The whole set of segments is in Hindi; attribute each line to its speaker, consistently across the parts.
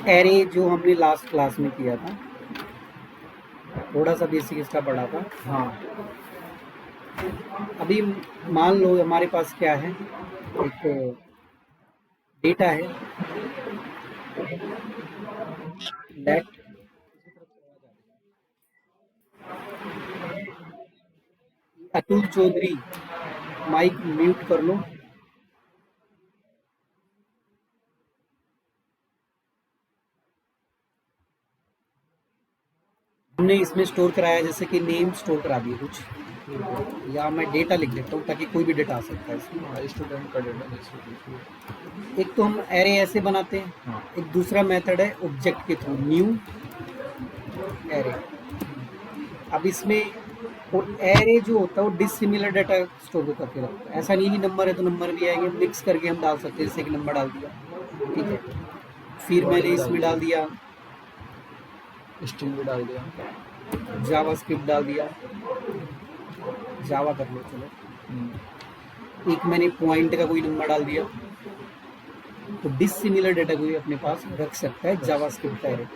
Speaker 1: एरे जो हमने लास्ट क्लास में किया था, थोड़ा सा बेसिक इसका पढ़ा था।
Speaker 2: हाँ,
Speaker 1: अभी मान लो हमारे पास क्या है, एक डेटा है, let Atul Chaudhary, mike mute कर लो। हमने इसमें स्टोर कराया, जैसे कि नेम स्टोर करा दिए कुछ, या मैं डेटा लिख देता हूँ ताकि कोई भी डेटा आ सकता है इसमें।
Speaker 2: स्टूडेंट का डेटा जैसे कुछ।
Speaker 1: एक तो हम एरे ऐसे बनाते हैं,
Speaker 2: हाँ,
Speaker 1: एक दूसरा मेथड है ऑब्जेक्ट के थ्रू, न्यू एरे। अब इसमें और एरे जो होता है वो डिसिमिलर डाटा स्टोर करके रखता है। ऐसा नहीं कि नंबर है तो नंबर भी आएंगे, मिक्स करके हम डाल सकते हैं, जैसे कि नंबर डाल दिया, ठीक है, फिर मैंने इसमें डाल दिया
Speaker 2: स्ट्रिंग भी डाल दिया।
Speaker 1: जावास्क्रिप्ट डाल दिया, जावा कर लो चलो। एक मैंने पॉइंट का कोई नंबर डाल दिया, तो डिसिमिलर डाटा कोई अपने पास रख सकता है जावास्क्रिप्ट का एरे।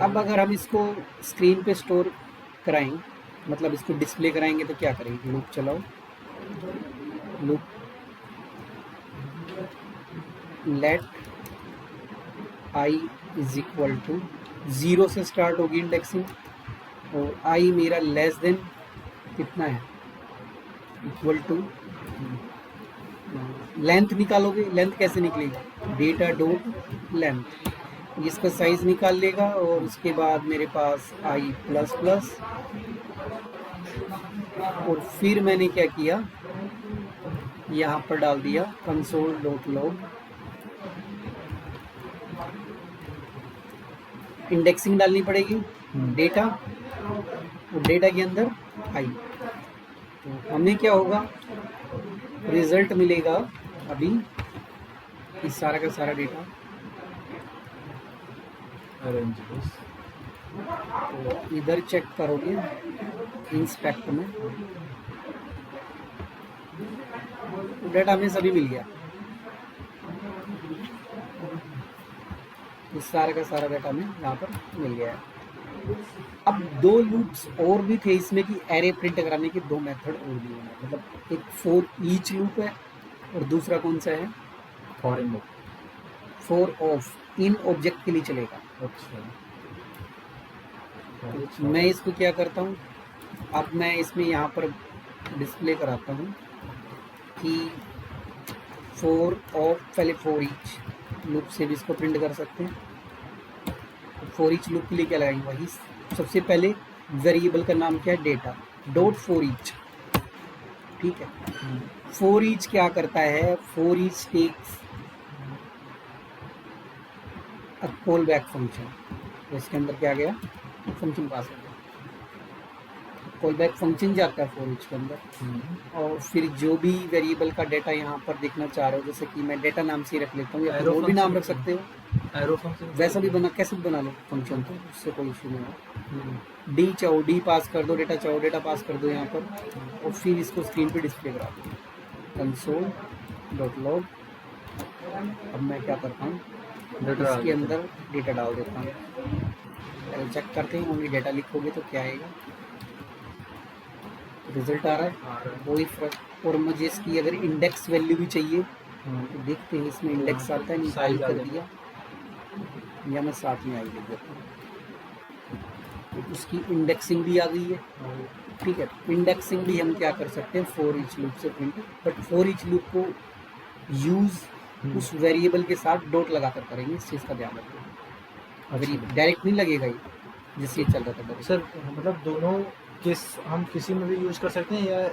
Speaker 1: अब अगर हम इसको स्क्रीन पे स्टोर कराएं, मतलब इसको डिस्प्ले कराएंगे, तो क्या करेंगे, लूप चलाओ, loop let I is equal to 0 से स्टार्ट होगी इंडेक्सिंग, और आई मेरा लेस देन कितना है, इक्वल टू लेंथ निकालोगे। लेंथ कैसे निकलेगी, डेटा डॉट लेंथ, इसका साइज निकाल लेगा, और उसके बाद मेरे पास आई प्लस प्लस, और फिर मैंने क्या किया, यहाँ पर डाल दिया कंसोल डॉट लॉग, इंडेक्सिंग डालनी पड़ेगी, डेटा, और डेटा के अंदर आई। तो हमें क्या होगा, रिजल्ट मिलेगा अभी इस सारा का सारा डेटा। तो इधर चेक करोगे इंस्पेक्ट में, डेटा हमें सभी मिल गया, इस सारा का सारा डेटा हमें यहाँ पर मिल गया है। अब दो लूप्स और भी थे इसमें कि एरे प्रिंट कराने के दो मेथड और भी हैं, मतलब एक फॉर ईच लूप है, और दूसरा कौन सा है,
Speaker 2: for in
Speaker 1: for of in object के लिए चलेगा।
Speaker 2: अच्छा,
Speaker 1: मैं इसको क्या करता हूँ, अब मैं इसमें यहाँ पर डिस्प्ले कराता हूँ कि फॉर ऑफ, पहले फॉर ईच लूप से भी इसको प्रिंट कर सकते हैं। फॉर ईच लूप के लिए क्या लगाएंगे, वही सबसे पहले वेरिएबल का नाम क्या है, डेटा डॉट फॉर ईच, ठीक है। फॉर ईच क्या करता है, for each takes a callback function, तो इसके अंदर क्या गया, फंक्शन पास हो गया, कॉल बैक फंक्शन जाता है फॉर ईच के अंदर। और फिर जो भी वेरिएबल का डेटा यहाँ पर देखना चाह रहे हो, जैसे कि मैं डेटा नाम से ही रख लेता हूँ, या फिर और भी नाम रख सकते हो,
Speaker 2: एरो फंक्शन
Speaker 1: वैसा भी बना, कैसे भी बना लो फंक्शन, तो उससे कोई इशू नहीं है। डी चाहो डी पास कर दो, डेटा चाहो डेटा पास कर दो यहाँ पर, और फिर इसको स्क्रीन पे डिस्प्ले करा दो, कंसोल डॉट लॉग। अब मैं क्या करता हूँ, इसके अंदर डेटा डाल देता हूँ, पहले चेक करते हैं, ओनली डेटा लिखोगे तो क्या आएगा, रिजल्ट आ रहा है, कोई फर्क। और मुझे इसकी अगर इंडेक्स वैल्यू भी चाहिए तो देखते हैं, इसमें इंडेक्स आता है, नहीं फाइल कर दिया, या मैं साथ में आई लिख देता हूँ, तो उसकी इंडेक्सिंग भी आ गई है, ठीक है। इंडेक्सिंग भी हम क्या कर सकते हैं, फॉर ईच लूप से print, but for each loop को यूज उस वेरिएबल के साथ डॉट लगा कर करेंगे, इस चीज़ का ध्यान रखें। अगर ये डायरेक्ट नहीं लगेगा ये, जिससे चल रहा था
Speaker 2: सर, मतलब दोनों हम किसी में भी यूज कर सकते हैं, या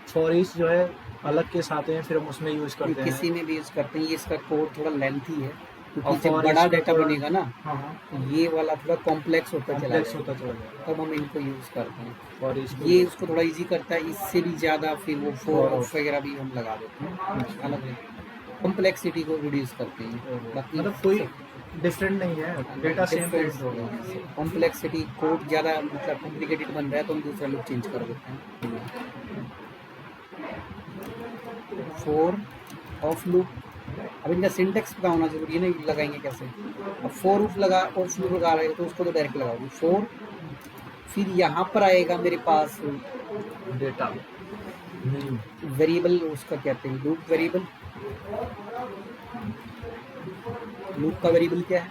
Speaker 2: फॉर ईच जो है अलग के साथ हैं, फिर हम उसमें यूज करते हैं,
Speaker 1: किसी में भी यूज करते हैं। ये इसका कोड थोड़ा लेंथी है, क्योंकि जब
Speaker 2: for
Speaker 1: बड़ा
Speaker 2: each
Speaker 1: डाटा
Speaker 2: थोड़ा-
Speaker 1: बनेगा ना,
Speaker 2: हाँ,
Speaker 1: तो ये वाला थोड़ा कॉम्प्लेक्स होता चला
Speaker 2: कॉम्प्लेक्स
Speaker 1: जाएगा,
Speaker 2: होता चला जाएगा।
Speaker 1: तब हम इनको यूज करते हैं।
Speaker 2: फॉर ईच
Speaker 1: ये उसको थोड़ा इजी करता है, इससे भी ज़्यादा फिर वो फॉर
Speaker 2: For
Speaker 1: ऑफ वगैरह भी हम लगा देते हैं, अलग कॉम्प्लेक्सिटी को रिड्यूस करते हैं। बाकी
Speaker 2: मतलब कोई डिफरेंट नहीं है, डेटा सेम प्रिंट होगा।
Speaker 1: कॉम्प्लेक्सिटी कोड ज़्यादा मतलब कॉम्प्लिकेटेड बन रहा है तो हम दूसरा लूप चेंज कर देते हैं। फोर ऑफ लूप, अब इनका सिंटेक्स पता होना जरूरी है ना, ये लगाएंगे कैसे। अब फोर ऑफ लूप लगा रहे हो तो उसको तो डायरेक्ट लगाओगे फोर, फिर यहाँ पर आएगा मेरे पास
Speaker 2: डेटा
Speaker 1: वेरिएबल, उसका कहते हैं लूप वेरिएबल। लूप का वेरिएबल क्या है,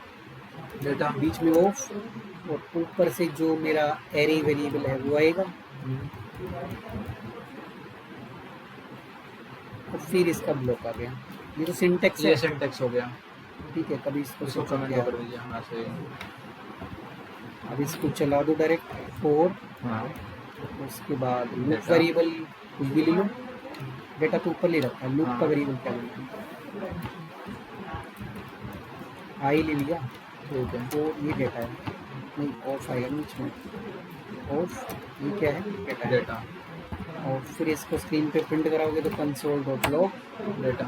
Speaker 2: डेटा।
Speaker 1: बीच में ऑफ, और ऊपर से जो मेरा एरे वेरिएबल है वो आएगा, और फिर इसका ब्लॉक आ गया। ये तो सिंटेक्स
Speaker 2: ये
Speaker 1: है,
Speaker 2: सिंटेक्स हो गया।
Speaker 1: ठीक है। कभी इसको
Speaker 2: इसको
Speaker 1: सोचो
Speaker 2: कमेंट
Speaker 1: क्या,
Speaker 2: कर दीजिए हाँ सही।
Speaker 1: अब इसको चला दो डायरेक्ट फोर,
Speaker 2: हाँ
Speaker 1: उसके बाद लूप
Speaker 2: डेटा।
Speaker 1: वेरिएबल कुछ भी ले लो, डेटा तो ऊपर ले रखा है, लूप
Speaker 2: हाँ।
Speaker 1: का वेरिएबल क्या लेना, आई ले लिया,
Speaker 2: ठीक है।
Speaker 1: तो ये डेटा है, नहीं ऑफ आएगा बीच में, ऑफ ये क्या है, डेटा है।
Speaker 2: डेटा
Speaker 1: और फिर इसको स्क्रीन पे प्रिंट कराओगे तो कंसोल डॉट लॉग,
Speaker 2: डेटा।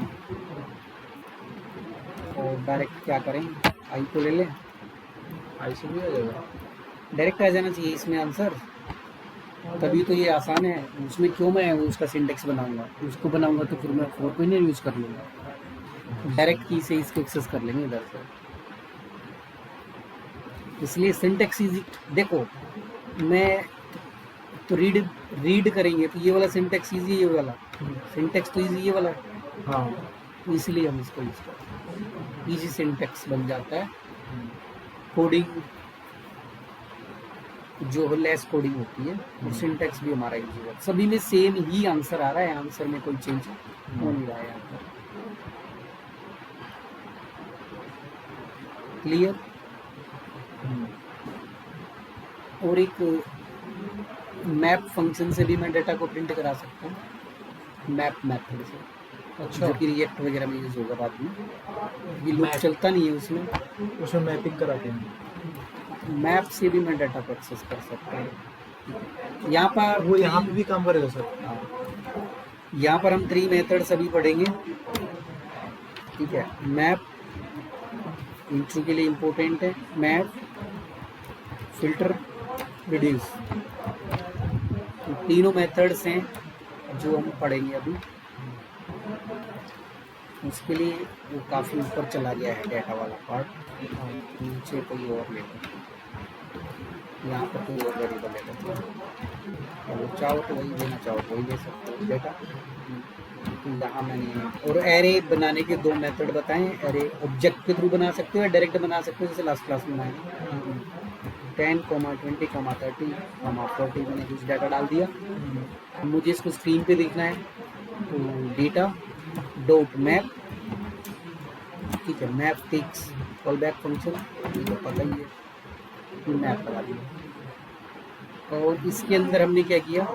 Speaker 1: और डायरेक्ट क्या करें, आई को ले लें,
Speaker 2: ऐसे भी आ जाएगा।
Speaker 1: डायरेक्ट आ जाना चाहिए इसमें आंसर, तभी तो ये आसान है। उसमें क्यों मैं उसका सिंटेक्स बनाऊंगा, उसको बनाऊंगा तो फिर मैं फोर को ही नहीं यूज़ कर लूँगा, डायरेक्ट की से इसको एक्सेस कर लेंगे इधर से। इसलिए सिंटेक्स इजी, देखो मैं तो रीड करेंगे तो ये वाला सिंटेक्स इजी है, ये वाला सिंटेक्स तो इजी ये वाला है,
Speaker 2: हाँ
Speaker 1: तो इसलिए हम इसको यूज़ करते हैं, इजी सिंटेक्स बन जाता है। कोडिंग जो लेस कोडिंग होती है और सिंटेक्स भी हमारा इजी है, सभी में सेम ही आंसर आ रहा है, आंसर में कोई चेंज हो नहीं रहा है यहाँ पर। क्लियर। और एक मैप फंक्शन से भी मैं डाटा को प्रिंट करा सकता हूँ, मैप मेथड से,
Speaker 2: अच्छा।
Speaker 1: जो कि रिएक्ट वगैरह में यूज़ होगा बाद में। ये लूप चलता नहीं है उसमें,
Speaker 2: उसमें मैपिंग कराते हैं।
Speaker 1: मैप से भी मैं डाटा को एक्सेस कर सकता हूँ। यहाँ पर
Speaker 2: वो यहाँ पे भी काम करेगा सर।
Speaker 1: यहाँ पर हम 3 मेथड्स अभी पढ़ेंगे, ठीक है। मैप इंट्रो के लिए इम्पोर्टेंट है, मैप, फिल्टर, रिड्यूस, तीनों मेथड्स हैं जो हम पढ़ेंगे अभी। उसके लिए वो काफ़ी ऊपर चला गया है डाटा वाला पार्ट, नीचे कोई और ले लो, यहाँ पर कोई और वेरिएबल ले लो, वो चाहो तो वही देना, चाहो तो वही ले सकते हो डाटा। यहाँ मैंने और एरे बनाने के 2 मेथड बताएं, एरे ऑब्जेक्ट के थ्रू बना सकते हो या डायरेक्ट बना सकते हो, जैसे लास्ट क्लास में बनाएंगे। 10, 20, 30, 40 मैंने कुछ डाटा डाल दिया, मुझे इसको स्क्रीन पे देखना है तो डेटा डॉट मैप, ठीक है। Map takes callback function, ये तो पता ही है, ये मैप लगा दिया। और इसके अंदर हमने क्या किया,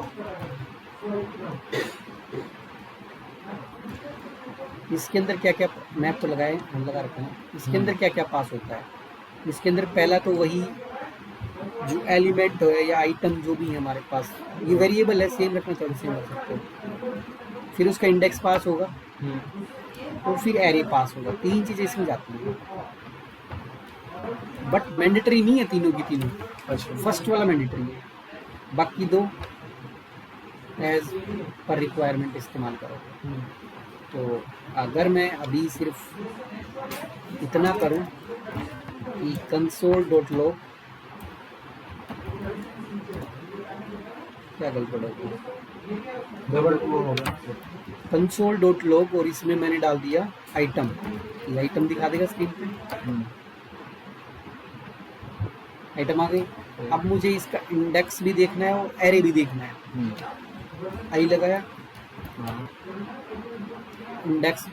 Speaker 1: इसके अंदर क्या क्या मैप तो लगाए हम लगा रखे हैं, इसके अंदर क्या क्या पास होता है। इसके अंदर पहला तो वही जो एलिमेंट है या आइटम जो भी है हमारे पास, ये वेरिएबल है, सेम रखना चाहिए, सेम रख सकते हो। फिर उसका इंडेक्स पास होगा और फिर एरे पास होगा, 3 चीज़ें इसमें जाती हैं, बट मैंडेटरी नहीं है तीनों की तीनों।
Speaker 2: अच्छा।
Speaker 1: फर्स्ट वाला मैंडेटरी है, बाकी 2 एज पर रिक्वायरमेंट इस्तेमाल करो। तो अगर मैं अभी सिर्फ इतना करूं कि कंसोल डॉट लॉग, क्या गड़बड़ होगी,
Speaker 2: डबल वो होगा
Speaker 1: कंसोल डॉट लॉग, और इसमें मैंने डाल दिया आइटम, ये आइटम दिखा देगा स्क्रीन पे, आइटम आ गई। अब मुझे इसका इंडेक्स भी देखना है और एरे भी देखना है, आई लगाया, इंडेक्स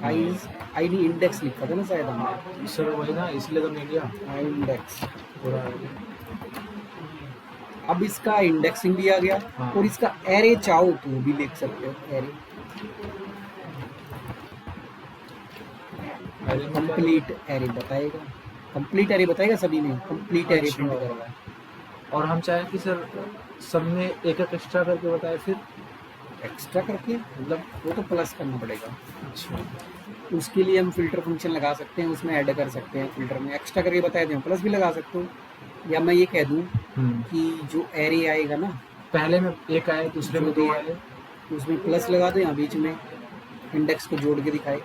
Speaker 1: आई नहीं इंडेक्स लिखा था ना शायद हमने,
Speaker 2: सर वही ना, इसलिए तो नहीं लिया
Speaker 1: आई इंडेक्स।
Speaker 2: पूरा।
Speaker 1: अब इसका इंडेक्सिंग भी आ गया,
Speaker 2: हाँ।
Speaker 1: और इसका एरे चाहो तो वो भी लिख सकते हो, एरे कंप्लीट एरे बताएगा, कंप्लीट एरे बताएगा, सभी में कंप्लीट एरे
Speaker 2: अच्छा।
Speaker 1: प्रिंट करवाए।
Speaker 2: और हम चाहें कि सर सब में एक एक एक्स्ट्रा करके बताए, फिर
Speaker 1: एक्स्ट्रा करके मतलब वो तो प्लस करना पड़ेगा।
Speaker 2: अच्छा
Speaker 1: उसके लिए हम फिल्टर फंक्शन लगा सकते हैं, उसमें ऐड कर सकते हैं, फिल्टर में एक्स्ट्रा करके बताए थे, प्लस भी लगा सकते हो, या मैं ये कह दूं कि जो एरे आएगा ना,
Speaker 2: पहले में एक आए, दूसरे में
Speaker 1: जो
Speaker 2: 2
Speaker 1: भी
Speaker 2: आए।
Speaker 1: उसमें प्लस लगा दो, यहाँ बीच में इंडेक्स को जोड़ के दिखाए,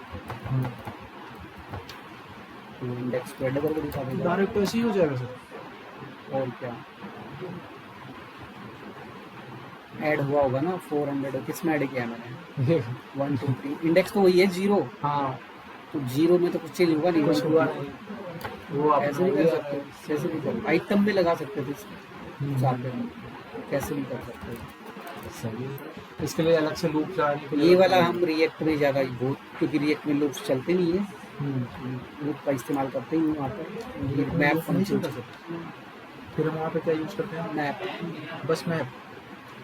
Speaker 1: तो इंडेक्स को ऐड करके दिखा देगा।
Speaker 2: डायरेक्ट तो ऐसे ही हो जाएगा सर।
Speaker 1: और क्या ऐड हुआ होगा ना 400, किस में ऐड किया है मैंने, 1 2 3, इंडेक्स तो वही है 0,
Speaker 2: हाँ,
Speaker 1: तो 0 में तो कुछ चेंज होगा नहीं,
Speaker 2: कुछ हुआ नहीं, वो
Speaker 1: ऐसे भी कर सकते हो, कैसे भी कर, आइटम में लगा सकते थे इसमें चाहते हो, कैसे भी कर सकते हो।
Speaker 2: सही है। इसके लिए अलग से लूप लगाने के लिए
Speaker 1: ये वाला हम रिएक्ट में ज़्यादा बहुत, क्योंकि रिएक्ट में लूप्स चलते नहीं है, लूप का इस्तेमाल करते ही नहीं वहाँ पर, ये मैप
Speaker 2: नहीं
Speaker 1: फंक्शन,
Speaker 2: चलता सर। फिर हम वहाँ पे क्या यूज़ करते हैं?
Speaker 1: मैप,
Speaker 2: बस मैप।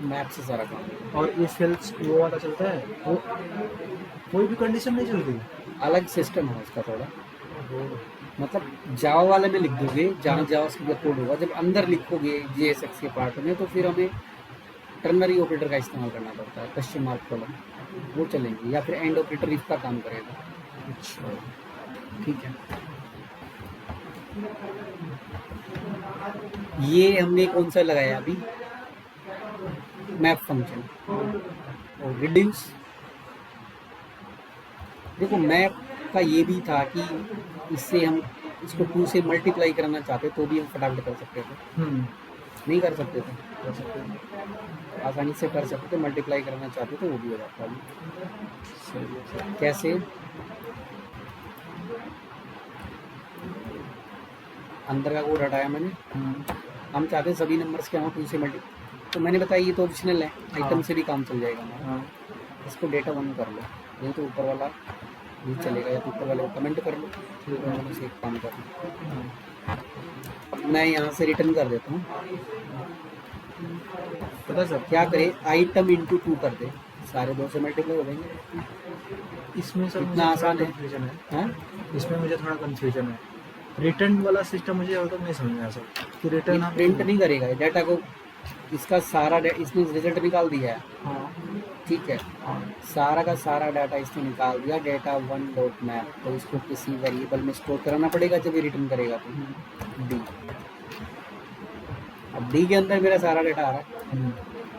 Speaker 1: मैप से सारा काम,
Speaker 2: और इफ एल्स वो वाला चलता है, वो कोई भी कंडीशन नहीं चलती।
Speaker 1: अलग सिस्टम है उसका थोड़ा, मतलब जावा वाले में लिख दोगे जहाँ जावा स्क्रिप्ट कोड होगा, जब अंदर लिखोगे JSX के पार्ट में, तो फिर हमें टर्नरी ऑपरेटर का इस्तेमाल करना पड़ता है, क्वेश्चन मार्क कॉलम, वो चलेंगे, या फिर एंड ऑपरेटर इफ का काम करेगा।
Speaker 2: अच्छा,
Speaker 1: ठीक है, ये हमने कौन सा लगाया अभी, मैप फंक्शन और रिड्यूस। देखो मैप का ये भी था कि इससे हम इसको 2 से मल्टीप्लाई करना चाहते तो भी हम फटाफट कर सकते थे, नहीं कर सकते थे,
Speaker 2: कर सकते हैं।
Speaker 1: आसानी से कर सकते थे, मल्टीप्लाई करना चाहते तो वो भी हो जाता है।
Speaker 2: सही है सर।
Speaker 1: कैसे, अंदर का कोड हटाया मैंने, हम चाहते हैं सभी नंबर्स के हम 2 से मल्टी, तो मैंने बताया ये तो ऑप्शनल है, आइटम से भी काम चल जाएगा हमारा।
Speaker 2: हाँ,
Speaker 1: इसको डेटा 1 कर लो, नहीं तो ऊपर वाला भी चलेगा, या तो ऊपर वाले को कमेंट कर लो, फिर दोनों से एक काम कर लो। मैं यहाँ से रिटर्न कर देता हूँ,
Speaker 2: पता है सर
Speaker 1: क्या करे, आइटम इंटू 2 कर दे, सारे 2 से मल्टीप्लाई हो जाएंगे।
Speaker 2: इसमें सर
Speaker 1: इतना
Speaker 2: मुझे थोड़ा
Speaker 1: आसान है।
Speaker 2: कंफ्यूजन है।
Speaker 1: हाँ,
Speaker 2: इसमें मुझे थोड़ा कंफ्यूजन है। रिटर्न वाला सिस्टम मुझे अभी तक नहीं समझ में आया सर कि रिटर्न हम
Speaker 1: प्रिंट नहीं करेगा डाटा को, इसका सारा इसने रिजल्ट निकाल दिया है,
Speaker 2: हाँ,
Speaker 1: ठीक है,
Speaker 2: हाँ,
Speaker 1: सारा का सारा डाटा इसने निकाल दिया, डेटा 1 डॉट मैप, तो इसको किसी वेरिएबल में स्टोर कराना पड़ेगा जब ये रिटर्न करेगा, तो डी, अब डी के अंदर मेरा सारा डाटा आ रहा है,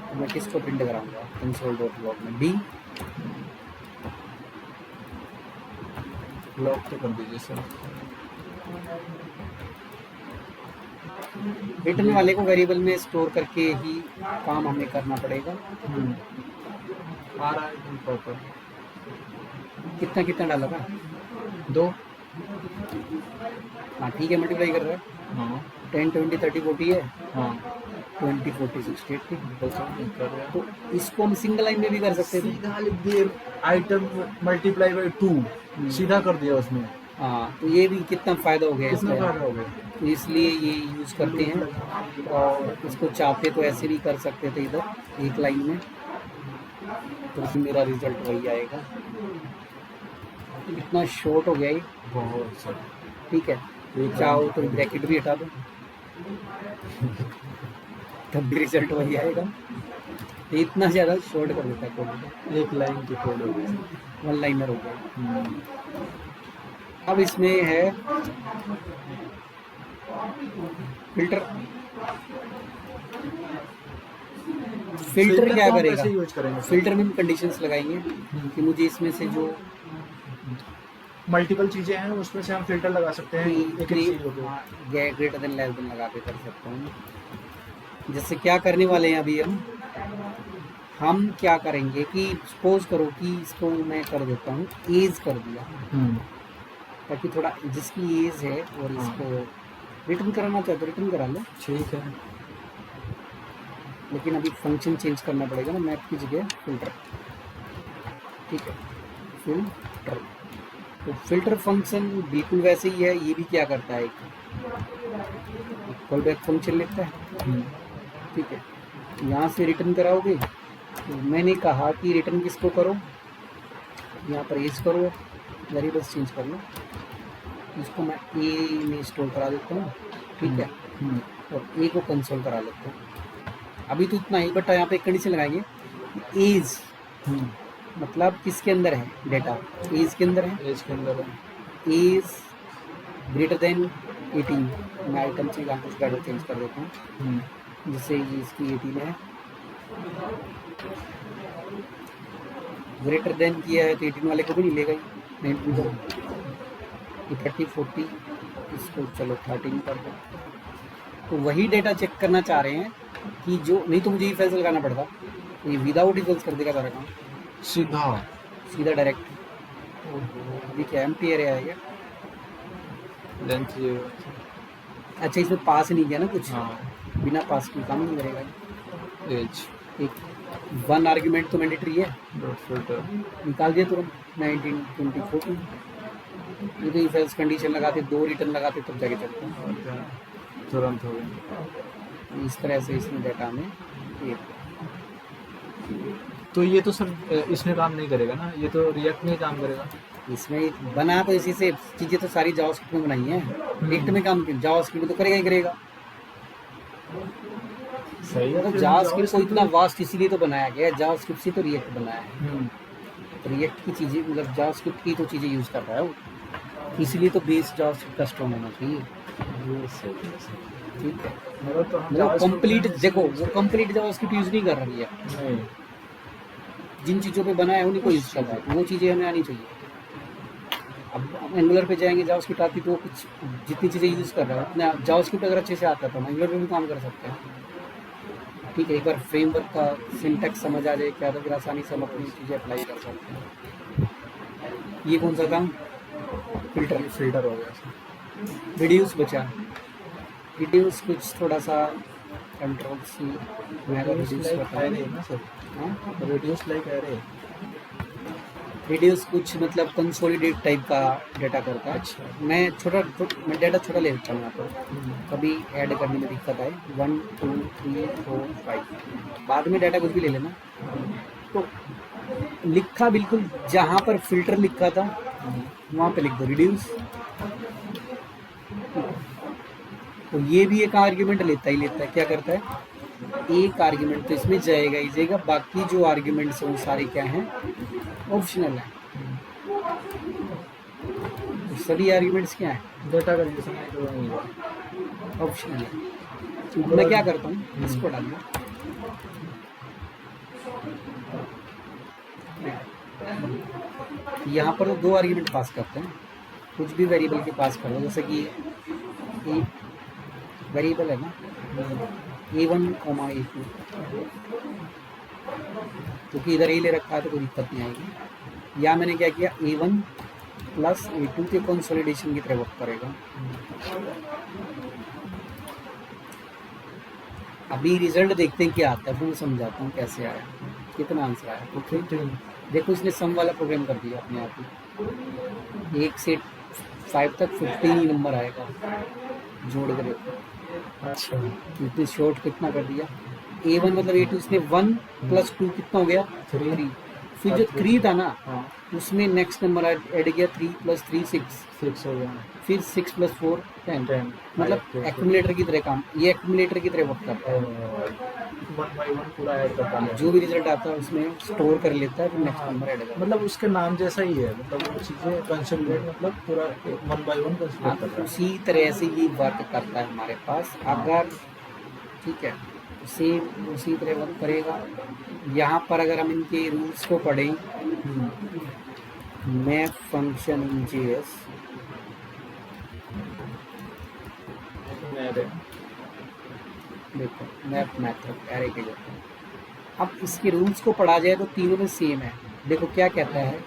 Speaker 1: तो मैं किसको प्रिंट कराऊंगा, कंसोल डॉट लॉग में डी,
Speaker 2: लॉक तो कर दीजिए सर।
Speaker 1: रिटर्न वाले को वेरिएबल में स्टोर करके ही काम हमें करना पड़ेगा।
Speaker 2: आ रहा है एकदम प्रॉपर।
Speaker 1: कितना कितना डाला था,
Speaker 2: 2।
Speaker 1: हाँ ठीक है, मल्टीप्लाई कर रहा है,
Speaker 2: हाँ
Speaker 1: 10 20 30 40 है,
Speaker 2: हाँ
Speaker 1: 20 40 60 80,
Speaker 2: कर रहा है।
Speaker 1: तो इसको हम सिंगल लाइन में भी कर सकते थे।
Speaker 2: सीधा लिख दिए आइटम मल्टीप्लाई बाई 2, सीधा कर दिया उसमें।
Speaker 1: हाँ, तो ये भी कितना फ़ायदा हो गया
Speaker 2: कितना
Speaker 1: इसका,
Speaker 2: फायदा हो गया।
Speaker 1: तो इसलिए ये यूज़ करते हैं। और इसको चाहते तो ऐसे भी कर सकते थे इधर एक लाइन में, तो फिर मेरा रिजल्ट वही आएगा। इतना शॉर्ट हो गया ये,
Speaker 2: बहुत सर।
Speaker 1: ठीक है, चाहो तो ब्रैकेट भी हटा दो तब भी रिजल्ट वही आएगा। ये इतना ज़्यादा शॉर्ट कर देता है कोड,
Speaker 2: एक लाइन की कोड हो गई।
Speaker 1: 1 लाइनर हो गया। अब इसमें है फिल्टर। फिल्टर क्या करेगा,
Speaker 2: यूज करेंगे
Speaker 1: फिल्टर में हम कंडीशंस लगाएंगे कि मुझे इसमें से जो
Speaker 2: मल्टीपल चीजें हैं उसमें से हम फिल्टर लगा सकते हैं। एक चीज हो गई।
Speaker 1: ग्रेटर देन लेस देन लगा के कर सकते हैं। जैसे क्या करने वाले हैं अभी हम क्या करेंगे कि सपोज करो कि इसको मैं कर देता हूँ एज कर दिया, ताकि थोड़ा जिसकी एज है और इसको रिटर्न कराना चाहते रिटर्न करा लो,
Speaker 2: ठीक है।
Speaker 1: लेकिन अभी फंक्शन चेंज करना पड़ेगा ना, मैप की जगह फिल्टर, ठीक है, फिल्टर। तो फिल्टर फंक्शन बिल्कुल वैसे ही है, ये भी क्या करता है, कॉल बैक फंक्शन लेता है, ठीक है। यहाँ से रिटर्न कराओगे, तो मैंने कहा कि रिटर्न किसको करो, यहाँ पर एज करो, वेरिएबल्स चेंज कर लो, इसको मैं ए में स्टोर करा देता हूँ, ठीक है, और ए को कंसोल करा लेता हूँ। अभी तो इतना ही, बट यहाँ पे एक कंडीशन लगाएंगे, एज मतलब किसके अंदर है डेटा, एज के अंदर है,
Speaker 2: एज के अंदर है।
Speaker 1: Age greater than 18। मैं आइटम से यहाँ कुछ डाटा चेंज कर देता हूँ, जिससे ये इसकी 18 है, ग्रेटर देन किया है तो 18 वाले को भी नहीं लेगा ही, 19 करो, ये 30 40, इसको चलो 13 कर दो। तो वही डेटा चेक करना चाह रहे हैं कि जो नहीं तो मुझे इफ एल्स लगाना पड़ता, तो ये विदाउट इफ एल्स कर देगा सारा काम सीधा डायरेक्ट। अभी क्या एम्प्टी एरे आएगा,
Speaker 2: लेंथ ये।
Speaker 1: अच्छा इसमें पास नहीं किया ना कुछ,
Speaker 2: हाँ,
Speaker 1: बिना पास के काम नहीं करेगा।
Speaker 2: एज
Speaker 1: एक 1 आर्ग्यूमेंट तो मैंडेटरी है,
Speaker 2: डॉट फिल्टर।
Speaker 1: निकाल दिया तुरंत 19 20 14। ये तो इफ एल्स कंडीशन लगाते, 2 रिटर्न लगाते तब जाके चलते हैं।
Speaker 2: तुरंत हो गया।
Speaker 1: इस तरह से इसमें डाटा में ये
Speaker 2: तो ये तो सर इसमें काम नहीं करेगा ना, ये तो रिएक्ट में ही काम करेगा।
Speaker 1: इसमें बना तो इसी से चीज़ें तो सारी जावास्क्रिप्ट में बनाई हैं, रिएक्ट में काम जावास्क्रिप्ट में तो करेगा ही करेगा।
Speaker 2: सही है।
Speaker 1: तो जावास्क्रिप्ट को इतना वास्ट इसीलिए तो बनाया गया है, जावास्क्रिप्ट से तो रिएक्ट बनाया है। तो रिएक्ट की चीज़ें मतलब जावास्क्रिप्ट की तो चीज़ें यूज़ कर रहा है वो, इसलिए तो बेस जावास्क्रिप्ट का स्ट्रॉन्ग होना चाहिए। ठीक है, मतलब कंप्लीट देखो वो कंप्लीट जावास्क्रिप्ट यूज़ नहीं कर रही है,
Speaker 2: नहीं,
Speaker 1: जिन चीज़ों पे बना है उन्हीं को यूज़ कर रहा है, वो चीज़ें हमें आनी चाहिए। अब एंगुलर पे जाएंगे, जावास्क्रिप्ट आती तो कुछ जितनी चीज़ें यूज़ कर रहा है उतना जावास्क्रिप्ट अगर अच्छे से आता तो हम एंगुलर पे भी काम कर सकते हैं। ठीक है, एक बार फ्रेमवर्क का सिंटैक्स समझ आ जाए क्या, तो फिर आसानी से हम अपनी चीज़ें अप्लाई कर सकते हैं। ये कौन सा काम,
Speaker 2: फिल्टर हो गया।
Speaker 1: रिड्यूस बचा, रिड्यूस कुछ थोड़ा सा कंट्रोल सी मैं रिड्यूस करता हूँ
Speaker 2: ना सर,
Speaker 1: हाँ।
Speaker 2: Reduce like array.
Speaker 1: रिड्यूस कुछ मतलब कंसोलिडेट टाइप का डाटा करता है।
Speaker 2: अच्छा।
Speaker 1: मैं डाटा छोटा ले लेता हूँ यहाँ पर, कभी ऐड करने में दिक्कत आए 1 2 3 4 5, बाद में डाटा कुछ भी ले लेना। तो लिखा बिल्कुल जहाँ पर फिल्टर लिखा था वहाँ पे लिख दो रिड्यूस। तो ये भी एक आर्ग्यूमेंट लेता है, क्या करता है, एक आर्ग्यूमेंट तो इसमें जाएगा ही जाएगा, बाकी जो आर्ग्यूमेंट्स हैं वो सारे क्या हैं, ऑप्शनल है। तो सभी आर्ग्यूमेंट्स क्या हैं,
Speaker 2: डेटा का रिलेशन
Speaker 1: ऑप्शनल है। तो मैं क्या करता हूँ, इसको डाल दूँ, यहाँ पर तो 2 आर्ग्यूमेंट पास करते हैं, कुछ भी वेरिएबल के पास करो, जैसे कि वेरिएबल है ना A1, A2, क्योंकि इधर ए ले रखा है तो कोई दिक्कत नहीं आएगी। या मैंने क्या किया, A1 प्लस A2 के कंसोलिडेशन की तरह वर्क करेगा। अभी रिजल्ट देखते हैं क्या आता है, फिर मैं समझाता हूँ कैसे आया, कितना आंसर आया। ओके, देखो इसने सम वाला प्रोग्राम कर दिया अपने आप ही, 1 से 5 तक 15 ही नंबर आएगा जोड़ कर।
Speaker 2: अच्छा,
Speaker 1: इतने शॉर्ट कितना कर दिया, A1 मतलब A2, इसने 1 प्लस 2 कितना हो गया 3। फिर जो 3 था ना उसमें नेक्स्ट नंबर ऐड किया 3 प्लस 3 6
Speaker 2: हो गया।
Speaker 1: फिर 6 प्लस 4 10 मतलब एक्यूमुलेटर की तरह काम, ये एक्यूमुलेटर की तरह वर्क करता है।
Speaker 2: 1 by 1 पूरा ऐड करता है,
Speaker 1: जो भी रिजल्ट आता है उसमें स्टोर कर लेता है, फिर नेक्स्ट नंबर ऐड करता
Speaker 2: मतलब उसके नाम जैसा ही है, मतलब वो चीज़ें कंसोलिडेट मतलब पूरा 1 by 1
Speaker 1: है। हाँ,
Speaker 2: कंसोलिडेट करता है।
Speaker 1: उसी तरह से ये वर्क करता है हमारे पास। अगर ठीक है, सेम उसी तरह वर्क करेगा। यहाँ पर अगर हम इनके रूल्स को पढ़ें, मैप फंक्शन इन JS, देखो मैप मेथड एरे के जैसे, अब इसके रूल्स को पढ़ा जाए तो तीनों में सेम है। देखो क्या कहता है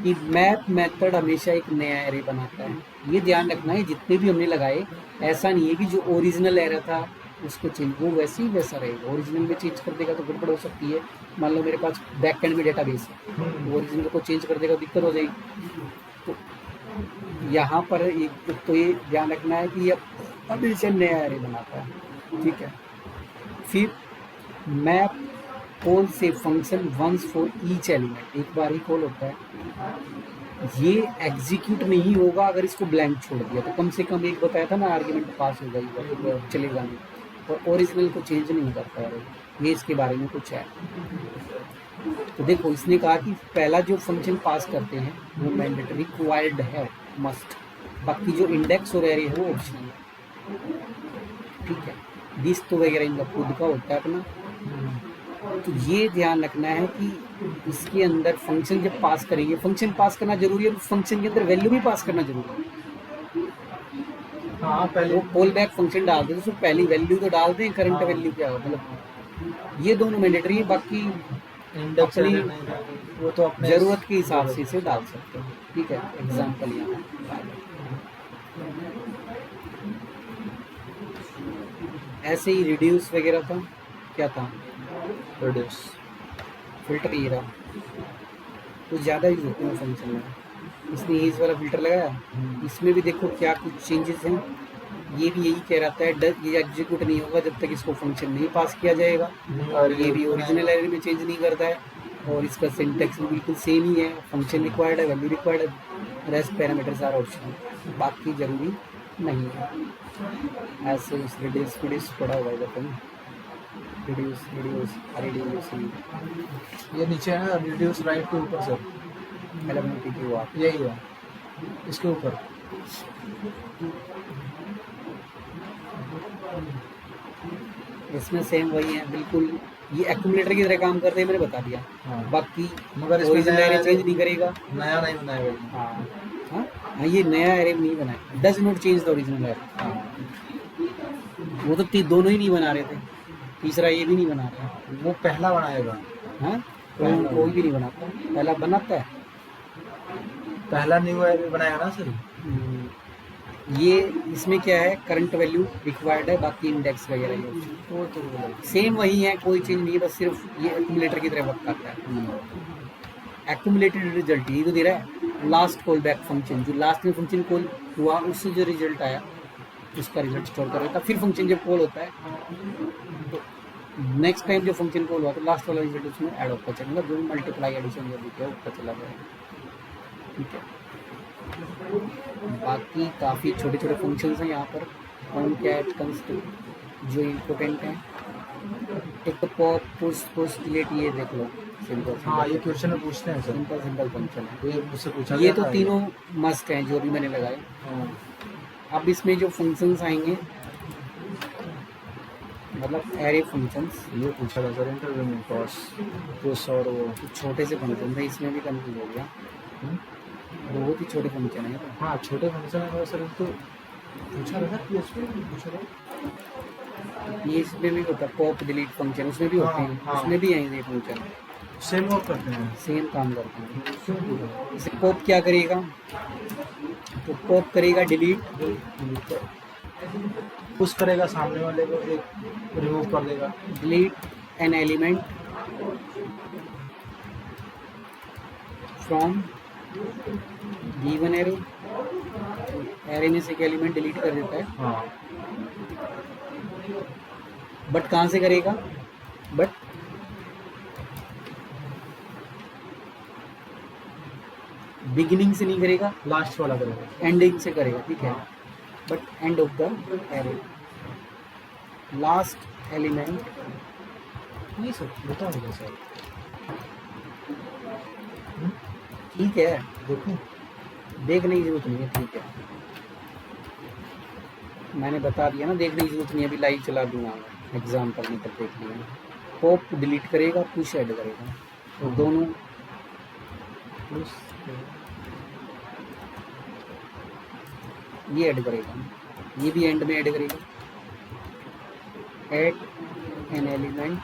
Speaker 1: कि मैप मेथड हमेशा एक नया एरे बनाता है। ये ध्यान रखना है, जितने भी हमने लगाए ऐसा नहीं है कि जो ओरिजिनल एरे था उसको चेंज, वो वैसे ही वैसा रहेगा। ओरिजिनल में चेंज कर देगा तो गड़बड़ हो सकती है। मान लो मेरे पास बैक एंड में डेटाबेस है, ओरिजिनल को चेंज कर देगा दिक्कत हो जाएगी। तो यहाँ पर एक तो ये ध्यान रखना है कि ये हमेशा नया एरे बनाता है। ठीक है, फिर मैप कॉल से function once for each element, एक बार ही कॉल होता है। ये एग्जीक्यूट नहीं होगा अगर इसको ब्लैंक छोड़ दिया तो, कम से कम एक बताया था ना आर्ग्यूमेंट पास हो गई चलेगा नहीं, और ओरिजिनल को चेंज नहीं करता है। ये इसके बारे में कुछ है। तो देखो इसने कहा कि पहला जो फंक्शन पास करते हैं वो मैंडेटरी रिक्वायर्ड है, मस्ट, बाकी जो इंडेक्स और एरे है वो ऑप्शनल है, ठीक है। लिस्ट वगैरह इनका खुद का होता है अपना। तो ये ध्यान रखना है कि इसके अंदर फंक्शन जब पास करेंगे, फंक्शन पास करना जरूरी है, फंक्शन के अंदर वैल्यू भी पास करना जरूरी है।
Speaker 2: हाँ पहले
Speaker 1: वो कॉल बैक फंक्शन डालते हैं तो पहली वैल्यू तो डाल दें, करंट
Speaker 2: हाँ।
Speaker 1: वैल्यू क्या हो, मतलब ये दोनों मैंडेटरी है, बाकी
Speaker 2: इंडेक्स
Speaker 1: अपनी
Speaker 2: एरर नहीं डालना, वो तो अपने
Speaker 1: ज़रूरत के हिसाब से इसे डाल सकते हो, ठीक है। एग्जाम्पल यहाँ ऐसे ही रिड्यूस वगैरह था, क्या था,
Speaker 2: रिड्यूस
Speaker 1: फिल्टर ये रहा, कुछ ज़्यादा यूज होते हैं फंक्शन में। इसने इस वाला फिल्टर लगाया, इसमें भी देखो क्या कुछ चेंजेस हैं। ये भी यही कह रहा है ये एग्जीक्यूट नहीं होगा जब तक इसको फंक्शन नहीं पास किया जाएगा, और ये भी ओरिजिनल एरे में चेंज नहीं करता है, और इसका सिंटैक्स भी बिल्कुल सेम ही है, फंक्शन रिक्वायर्ड है, वैल्यू रिक्वायर्ड है, रेस्ट पैरामीटर्स आर ऑप्शनल, बाकी जरूरी नहीं है। ऐसे इस रिड्यूस पड़ा हुआ है देखो, रिड्यूस
Speaker 2: ये नीचे है ना, रिड्यूस राइट के ऊपर सर,
Speaker 1: एलिमेंट हुआ।
Speaker 2: यही है इसके ऊपर।
Speaker 1: इसमें सेम वही है बिल्कुल, ये एक्यूमुलेटर की तरह काम करते हैं, मैंने बता दिया।
Speaker 2: हाँ।
Speaker 1: बाकी
Speaker 2: मगर इसमें
Speaker 1: ओरिजिनल
Speaker 2: नया
Speaker 1: एरे चेंज नहीं करेगा।
Speaker 2: नया नहीं बनाया भाई।
Speaker 1: हाँ हाँ हाँ, ये नया एरे नहीं बनाया, does not change the original array. वो तो दोनों ही नहीं बना रहे थे, तीसरा ये भी नहीं बना रहा।
Speaker 2: वो पहला बनाएगा,
Speaker 1: हाँ कोई भी नहीं बनाता, पहला बनाता है।
Speaker 2: पहला न्यू एरे बनाएगा ना सर।
Speaker 1: ये इसमें क्या है, करंट वैल्यू रिक्वायर्ड है, बाकी इंडेक्स वगैरह ये
Speaker 2: वो तो
Speaker 1: सेम वही है, कोई चेंज नहीं है, बस सिर्फ ये एक्यूमुलेटर की तरह वर्क करता है। एक्यूमुलेटेड रिजल्ट ये तो दे रहा है, लास्ट कॉल बैक फंक्शन, जो लास्ट में फंक्शन कॉल हुआ उससे जो रिजल्ट आया उसका रिजल्ट स्टोर कर देता। फिर फंक्शन जब कॉल होता है तो नेक्स्ट टाइम जो फंक्शन कॉल हुआ तो लास्ट वाला रिजल्ट उसमें ऐड होता चलेगा, जो मल्टीप्लाई एडिशन जो भी है ऊपर चला जाएगा, ठीक है। बाकी काफ़ी छोटे छोटे फंक्शंस हैं यहाँ पर, ऑन कैट कंस्ट जो इम्पोर्टेंट हैं। एक तो पॉप पुश डिलीट, ये देख लो सिंपल।
Speaker 2: हाँ ये क्वेश्चन में पूछते हैं सर,
Speaker 1: सिंपल फंक्शन है,
Speaker 2: ये मुझसे पूछा
Speaker 1: ये
Speaker 2: गया
Speaker 1: तो
Speaker 2: था।
Speaker 1: तीनों मस्ट हैं जो भी मैंने लगाए।
Speaker 2: हाँ।
Speaker 1: अब इसमें जो फंक्शंस आएंगे, मतलब एरे फंक्शंस,
Speaker 2: ये पूछा था सर इंटरव्यू में, पुश और वो
Speaker 1: छोटे से फंक्शन है, इसमें भी कंफ्यूज हो गया, बहुत ही छोटे फंक्शन है।
Speaker 2: हाँ छोटे फंक्शन है सर, तो पूछा था सर PHP में पूछा था।
Speaker 1: ये इसमें भी होता है पॉप डिलीट फंक्शन, उसमें भी होते हैं,
Speaker 2: हाँ।
Speaker 1: उसमें भी आएंगे फंक्शन,
Speaker 2: सेम वर्क करते हैं।
Speaker 1: सेम काम करते हैं।
Speaker 2: क्यों पूछा?
Speaker 1: इसे पॉप क्या करेगा, तो पॉप करेगा डिलीट,
Speaker 2: पुश करेगा सामने वाले को, एक रिमूव कर देगा।
Speaker 1: Delete an element from given array, array में से एक एलिमेंट डिलीट कर देता है,
Speaker 2: हाँ
Speaker 1: बट कहाँ से करेगा, बट बिगिनिंग से नहीं करेगा,
Speaker 2: लास्ट वाला करेगा,
Speaker 1: एंडिंग से करेगा, ठीक है। But end of the array, last element,
Speaker 2: ये सब बता देगा सर।
Speaker 1: ठीक है,
Speaker 2: देखो
Speaker 1: देखने की जरूरत नहीं है, ठीक है, मैंने बता दिया ना, देखने की जरूरत नहीं है, अभी लाइव चला दूंगा एग्जाम्पल में, तब देख लिया। पॉप डिलीट करेगा, पुश ऐड करेगा, तो दोनों ये ऐड करेगा, ये भी एंड में ऐड करेगा, add an element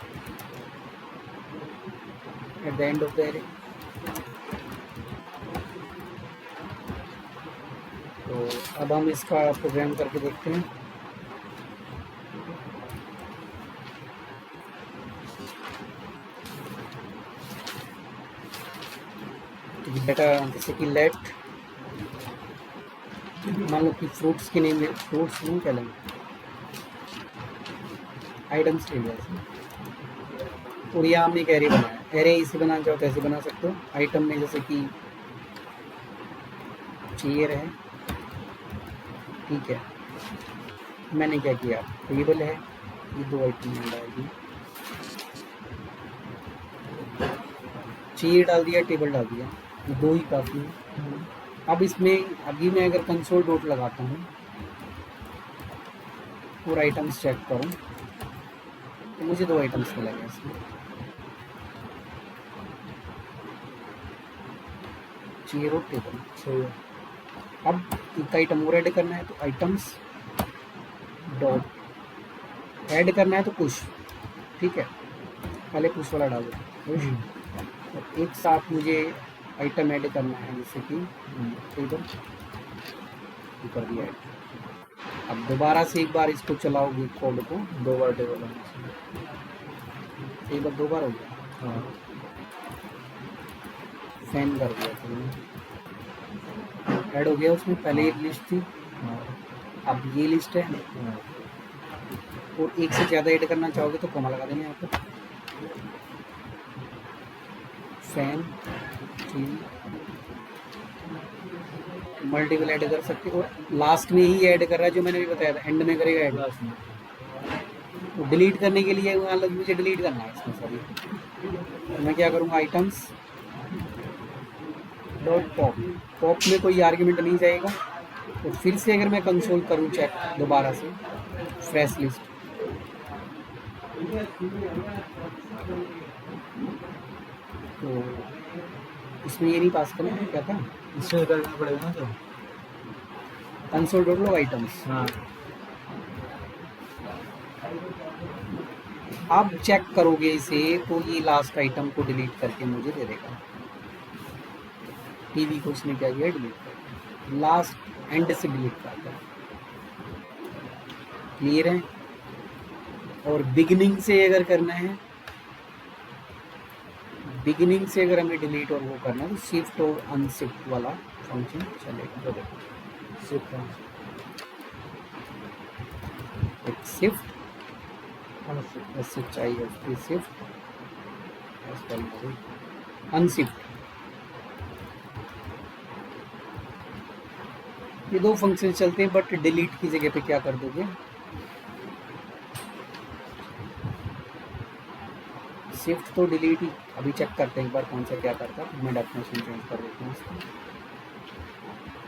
Speaker 1: at the end of the array. तो अब हम इसका प्रोग्राम करके देखते हैं। तो बेटा जैसे कि लेट, मान लो कि फ्रूट्स के नेम, फ्रूट्स नहीं क्या लेंगे, आइटम्स ले लिया, और यहाँ हमने एक एरे बनाया, एरे इसे बनाना चाहो तो ऐसे बना सकते हो। आइटम में जैसे कि चेयर है, ठीक है, मैंने क्या किया, टेबल है, ये दो आइटम मिल जाएगी, चेयर डाल दिया, टेबल डाल दिया, ये दो ही काफ़ी है। अब इसमें अभी मैं अगर कंसोल डॉट लगाता हूँ और आइटम्स चेक करूँ तो मुझे दो आइटम्स मिलेंगे इसमें, चेयर और टेबल।
Speaker 2: सही है।
Speaker 1: अब एक आइटम और ऐड करना है तो आइटम्स डॉट ऐड करना है तो पुश, ठीक है, पहले पुश वाला डाल दो पुश। और एक साथ मुझे आइटम ऐड करना है जैसे कि टेबल, ये कर दिया ऐड। अब दोबारा से एक बार इसको चलाओगे कोड को,
Speaker 2: 2 बार टेबल है।
Speaker 1: टेबल 2 बार हो गया,
Speaker 2: हाँ
Speaker 1: फैन कर दिया तुमने, ऐड हो गया उसमें। पहले एक लिस्ट थी,
Speaker 2: हाँ
Speaker 1: अब ये लिस्ट है।
Speaker 2: हाँ।
Speaker 1: और एक से ज़्यादा ऐड करना चाहोगे तो कॉमा लगा देना यहाँ पर, फैन मल्टीपल ऐड कर सकते हो। और लास्ट में ही ऐड कर रहा है जो मैंने भी बताया था, एंड में करेगा ऐड।
Speaker 2: लास्ट में
Speaker 1: तो डिलीट करने के लिए मान लो मुझे डिलीट करना है इसमें सभी, तो मैं क्या करूँगा आइटम्स डॉट पॉप, पॉप में कोई आर्ग्यूमेंट नहीं जाएगा। तो फिर से अगर मैं कंसोल करूँ चेक दोबारा से, फ्रेश लिस्ट, तो इसमें ये नहीं पास करना है, क्या था,
Speaker 2: इसमें करना पड़ेगा ना तो।
Speaker 1: कंसोल डॉट लो आइटम्स।
Speaker 2: हाँ
Speaker 1: आप चेक करोगे इसे तो ये लास्ट आइटम को डिलीट करके मुझे दे देगा। टीवी को उसने क्या किया, डिलीट कर, लास्ट एंड से डिलीट कर दिया। क्लियर है। और बिगिनिंग से अगर करना है, बिगिनिंग से अगर हमें डिलीट और वो करना है तो शिफ्ट और अनशिफ्ट वाला फंक्शन चलेगा। तो देखो
Speaker 2: शिफ्ट
Speaker 1: एक शिफ्ट चाहिए, उसकी शिफ्ट अनशिफ्ट, ये दो फंक्शन चलते हैं। बट डिलीट की जगह पे क्या कर दोगे, शिफ्ट तो डिलीट ही। अभी चेक करते हैं एक बार कौन सा क्या करता है, मैं डेफिनेशन चेंज कर देता हूँ इसको।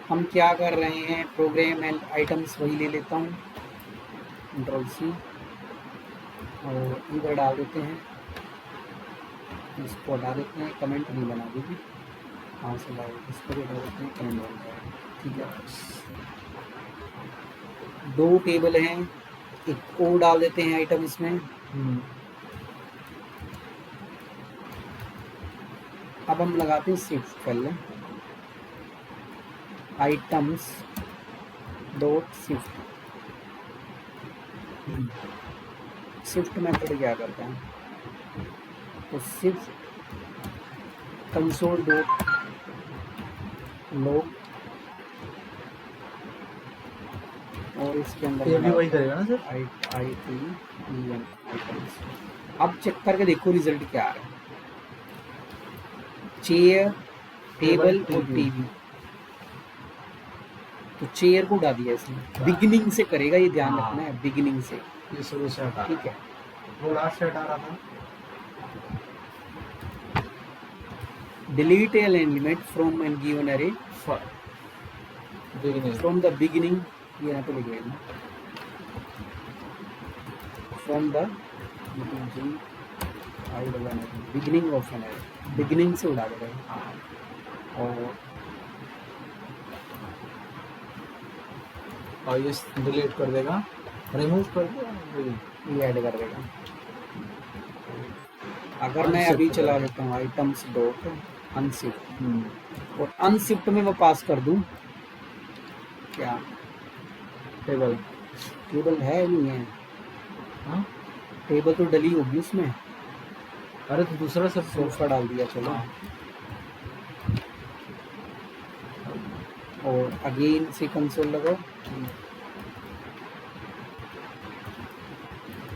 Speaker 1: हम क्या कर रहे हैं, प्रोग्राम एंड आइटम्स वही ले लेता हूँ, कंट्रोल सी, और इधर डाल देते हैं, इसको हटा देते हैं, कमेंट नहीं बना देगी, कहाँ से लाओ, इसको भी हटा देते हैं, कमेंट बन जाएगा, ठीक है। दो टेबल हैं, एक और डाल देते हैं आइटम इसमें। अब हम लगाते हैं शिफ्ट, पहले items dot shift. Shift method क्या करता है, तो शिफ्ट कंसोल डॉट लॉग, और इसके अंदर
Speaker 2: ये भी वही करेगा ना सर।
Speaker 1: आइटम्स। अब चेक करके देखो रिजल्ट क्या आ रहा है, चेयर, टेबल और टीवी। तो चेयर को उड़ा दिया इसने, बिगिनिंग से करेगा, ये ध्यान रखना है, बिगिनिंग से,
Speaker 2: ये शुरू से हटा,
Speaker 1: ठीक है।
Speaker 2: वो लास्ट से हटा रहा था।
Speaker 1: Delete an element from an given array from the beginning, ये यहाँ पे लिखेगा, from the beginning of an array, beginning से उड़ा देगा।
Speaker 2: और ये डिलीट कर देगा, रिमूव कर देगा,
Speaker 1: ये ऐड कर देगा। अगर मैं अभी चला लेता हूँ आइटम्स डॉट अनशिफ्ट, और अनशिफ्ट में मैं पास कर दूं क्या,
Speaker 2: टेबल।
Speaker 1: टेबल है नहीं है,
Speaker 2: हाँ
Speaker 1: टेबल तो डली होगी उसमें,
Speaker 2: अरे तो दूसरा सब
Speaker 1: सोफा डाल दिया, चलो। और अगेन से कंसोल लगाओ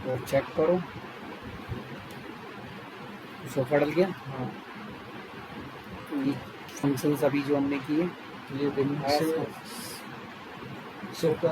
Speaker 1: और चेक करो, सोफा डल गया।
Speaker 2: हाँ
Speaker 1: ये फंक्शंस अभी जो हमने किए,
Speaker 2: ये बिगिनिंग से शिफ्ट